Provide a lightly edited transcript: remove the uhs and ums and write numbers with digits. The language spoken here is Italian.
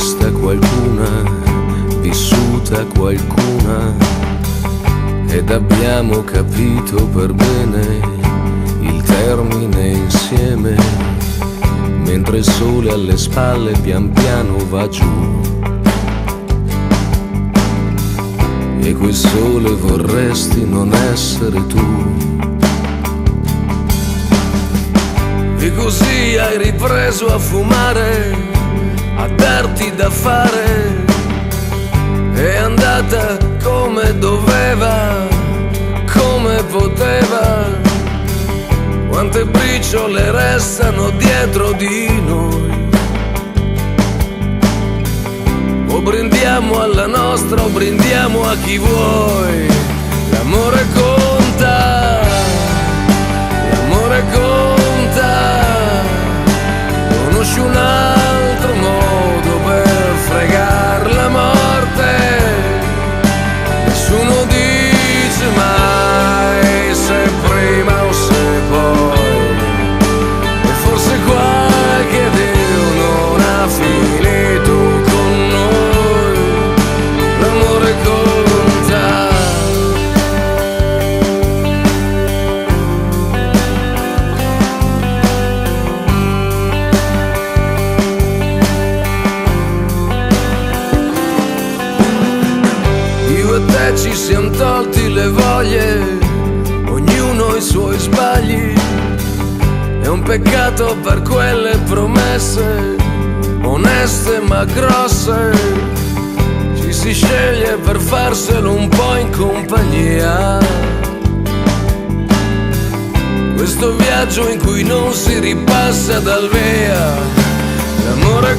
vista qualcuna, vissuta qualcuna, ed abbiamo capito per bene il termine insieme, mentre il sole alle spalle pian piano va giù. E quel sole vorresti non essere tu. E così hai ripreso a fumare, a darti da fare. È andata come doveva, come poteva. Quante briciole restano dietro di noi. O brindiamo alla nostra o brindiamo a chi vuoi. L'amore conta, l'amore conta. Conosci un altro modo per fregar la morte? Nessuno dice mai se prima o se poi. E forse qualche Dio non ha finito con noi. L'amore conta. Io e te ci siamo tolti le voglie, ognuno i suoi sbagli. È un peccato per quelle promesse, oneste ma grosse. Ci si sceglie per farselo un po' in compagnia. Questo viaggio in cui non si ripassa dal via. L'amore